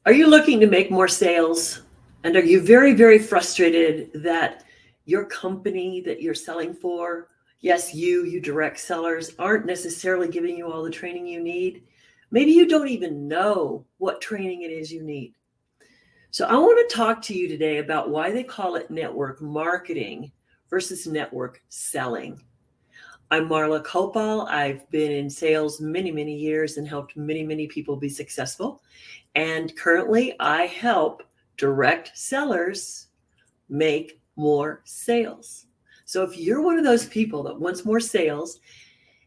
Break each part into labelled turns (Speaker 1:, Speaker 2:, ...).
Speaker 1: Are you looking to make more sales? And are you very, very frustrated that your company that you're selling for, yes, you direct sellers, aren't necessarily giving you all the training you need? Maybe you don't even know what training it is you need. So I want to talk to you today about why they call it network marketing versus network selling. I'm Marla Copal. I've been in sales many, many years and helped many, many people be successful. And currently I help direct sellers make more sales. So if you're one of those people that wants more sales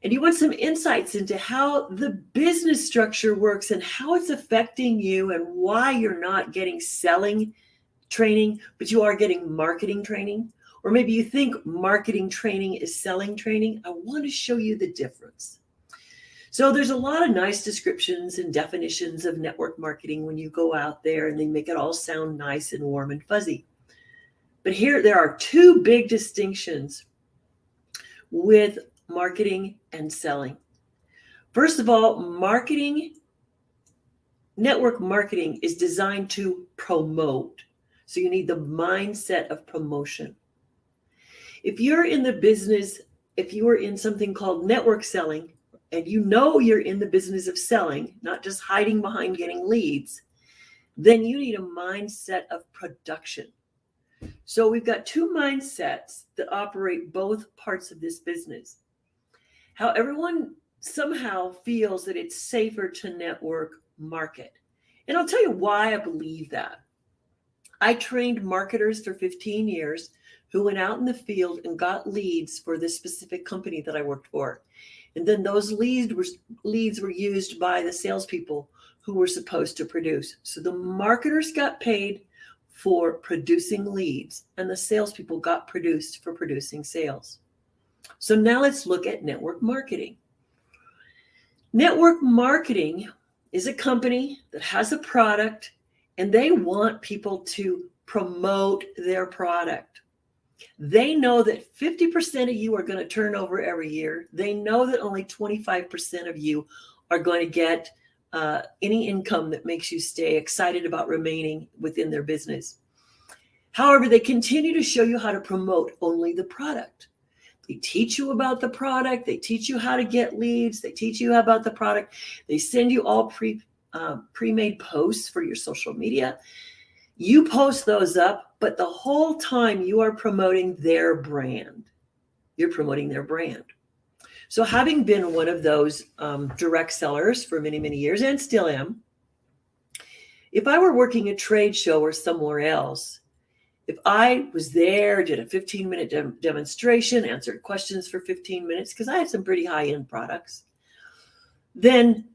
Speaker 1: and you want some insights into how the business structure works and how it's affecting you and why you're not getting selling training, but you are getting marketing training, or maybe you think marketing training is selling training, I want to show you the difference. So there's a lot of nice descriptions and definitions of network marketing when you go out there, and they make it all sound nice and warm and fuzzy. But here there are two big distinctions with marketing and selling. First of all, network marketing is designed to promote. So you need the mindset of promotion. If you're in the business, if you are in something called network selling, and you know you're in the business of selling, not just hiding behind getting leads, then you need a mindset of production. So we've got two mindsets that operate both parts of this business. How everyone somehow feels that it's safer to network market. And I'll tell you why I believe that. I trained marketers for 15 years who went out in the field and got leads for this specific company that I worked for. And then those leads were used by the salespeople who were supposed to produce. So the marketers got paid for producing leads, and the salespeople got produced for producing sales. So now let's look at network marketing. Network marketing is a company that has a product, and they want people to promote their product. They know that 50% of you are going to turn over every year. They know that only 25% of you are going to get any income that makes you stay excited about remaining within their business. However, they continue to show you how to promote only the product. They teach you about the product. They teach you how to get leads. They teach you about the product. They send you all pre-made posts for your social media. You post those up, but the whole time you are promoting their brand. You're promoting their brand. So having been one of those direct sellers for many, many years, and still am, if I were working a trade show or somewhere else, if I was there, did a 15-minute demonstration, answered questions for 15 minutes, because I had some pretty high-end products, then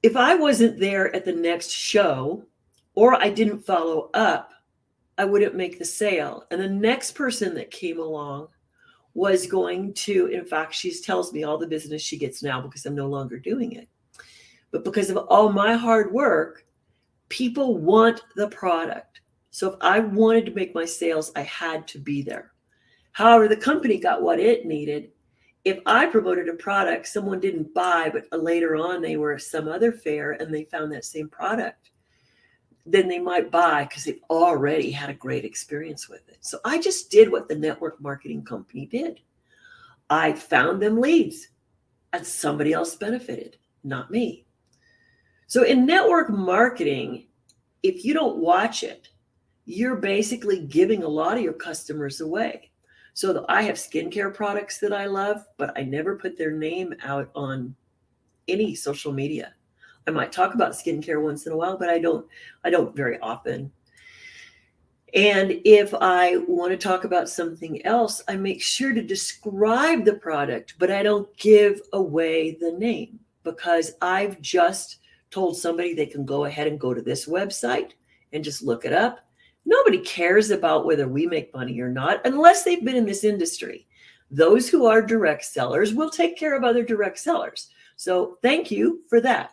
Speaker 1: if I wasn't there at the next show, or I didn't follow up, I wouldn't make the sale. And the next person that came along was going to, in fact, she tells me all the business she gets now because I'm no longer doing it. But because of all my hard work, people want the product. So if I wanted to make my sales, I had to be there. However, the company got what it needed. If I promoted a product, someone didn't buy, but later on they were at some other fair and they found that same product, then they might buy because they've already had a great experience with it. So I just did what the network marketing company did. I found them leads, and somebody else benefited, not me. So in network marketing, if you don't watch it, you're basically giving a lot of your customers away. So I have skincare products that I love, but I never put their name out on any social media. I might talk about skincare once in a while, but I don't very often. And if I want to talk about something else, I make sure to describe the product, but I don't give away the name because I've just told somebody they can go ahead and go to this website and just look it up. Nobody cares about whether we make money or not unless they've been in this industry. Those who are direct sellers will take care of other direct sellers. So thank you for that.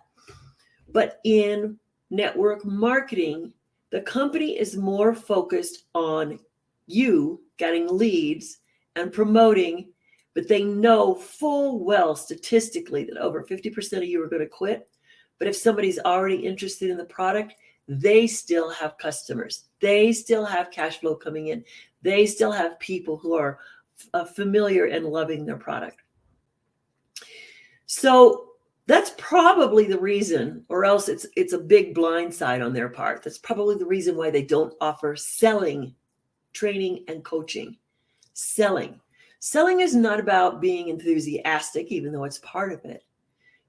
Speaker 1: But in network marketing, the company is more focused on you getting leads and promoting, but they know full well statistically that over 50% of you are going to quit. But if somebody's already interested in the product, they still have customers. They still have cash flow coming in. They still have people who are familiar and loving their product. So that's probably the reason, or else it's a big blind side on their part. That's probably the reason why they don't offer selling, training, and coaching. Selling. Selling is not about being enthusiastic, even though it's part of it.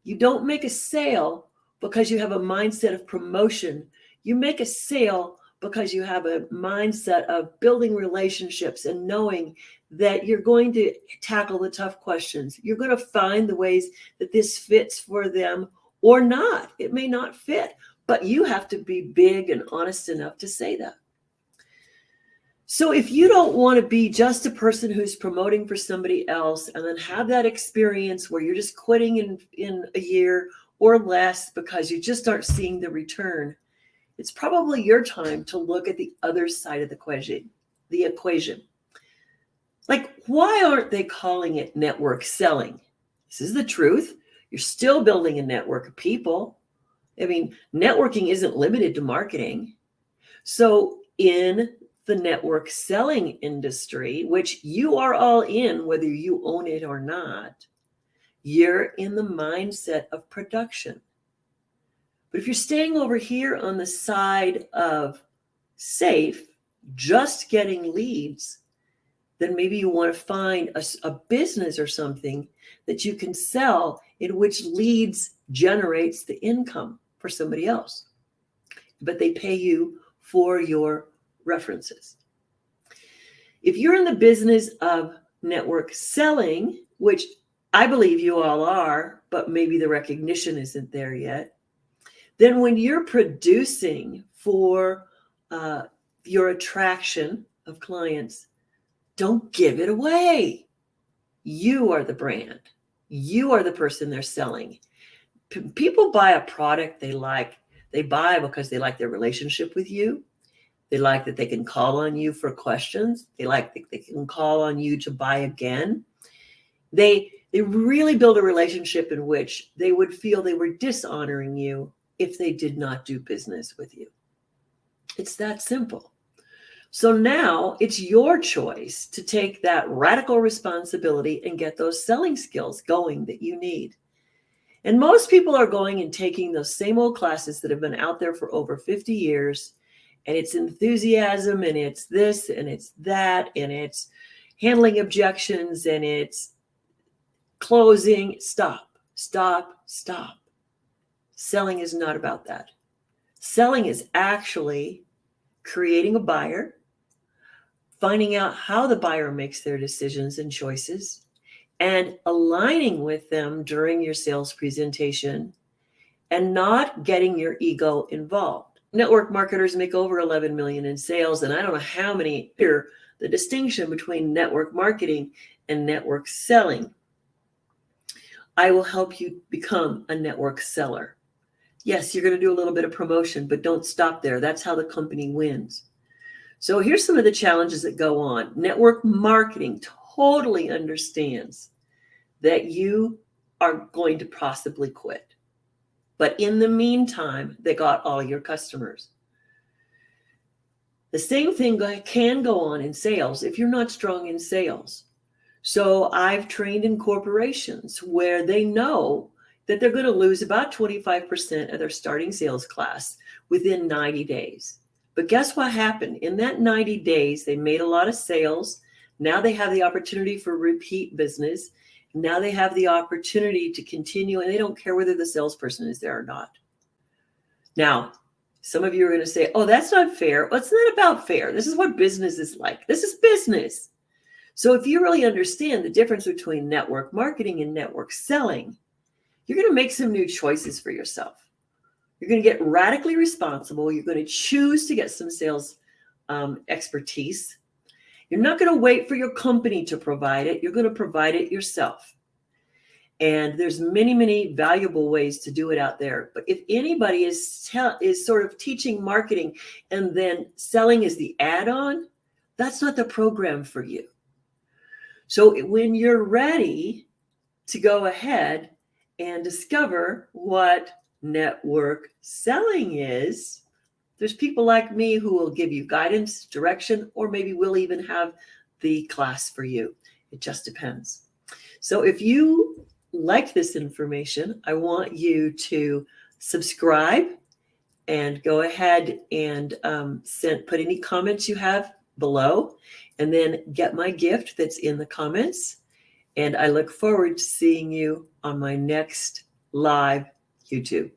Speaker 1: You don't make a sale because you have a mindset of promotion. You make a sale because you have a mindset of building relationships and knowing that you're going to tackle the tough questions. You're going to find the ways that this fits for them or not. It may not fit, but you have to be big and honest enough to say that. So if you don't want to be just a person who's promoting for somebody else and then have that experience where you're just quitting in a year or less because you just aren't seeing the return, it's probably your time to look at the other side of the equation. Like, why aren't they calling it network selling? This is the truth. You're still building a network of people. I mean, networking isn't limited to marketing. So in the network selling industry, which you are all in, whether you own it or not, you're in the mindset of production. But if you're staying over here on the side of safe, just getting leads, then maybe you want to find a business or something that you can sell in which leads generates the income for somebody else. But they pay you for your references. If you're in the business of network selling, which I believe you all are, but maybe the recognition isn't there yet, then when you're producing for your attraction of clients, don't give it away. You are the brand. You are the person they're selling. People buy a product they like. They buy because they like their relationship with you. They like that they can call on you for questions. They like that they can call on you to buy again. They really build a relationship in which they would feel they were dishonoring you if they did not do business with you. It's that simple. So now it's your choice to take that radical responsibility and get those selling skills going that you need. And most people are going and taking those same old classes that have been out there for over 50 years. And it's enthusiasm, and it's this, and it's that, and it's handling objections, and it's closing. Stop, stop, stop. Selling is not about that. Selling is actually creating a buyer, finding out how the buyer makes their decisions and choices, and aligning with them during your sales presentation, and not getting your ego involved. Network marketers make over 11 million in sales, and I don't know how many hear the distinction between network marketing and network selling. I will help you become a network seller. Yes, you're going to do a little bit of promotion, but don't stop there. That's how the company wins. So here's some of the challenges that go on. Network marketing totally understands that you are going to possibly quit. But in the meantime, they got all your customers. The same thing can go on in sales if you're not strong in sales. So I've trained in corporations where they know that they're going to lose about 25% of their starting sales class within 90 days. But guess what happened? In that 90 days, they made a lot of sales. Now they have the opportunity for repeat business. Now they have the opportunity to continue, and they don't care whether the salesperson is there or not. Now, some of you are going to say, oh, that's not fair. Well, it's not about fair. This is what business is like. This is business. So if you really understand the difference between network marketing and network selling, you're going to make some new choices for yourself. You're going to get radically responsible. You're going to choose to get some sales expertise. You're not going to wait for your company to provide it. You're going to provide it yourself. And there's many, many valuable ways to do it out there. But if anybody is sort of teaching marketing and then selling is the add-on, that's not the program for you. So when you're ready to go ahead and discover what network selling is, There's people like me who will give you guidance, direction, or maybe we'll even have the class for you. It just depends. So if you like this information, I want you to subscribe and go ahead and put any comments you have below, and then get my gift that's in the comments. And I look forward to seeing you on my next live YouTube.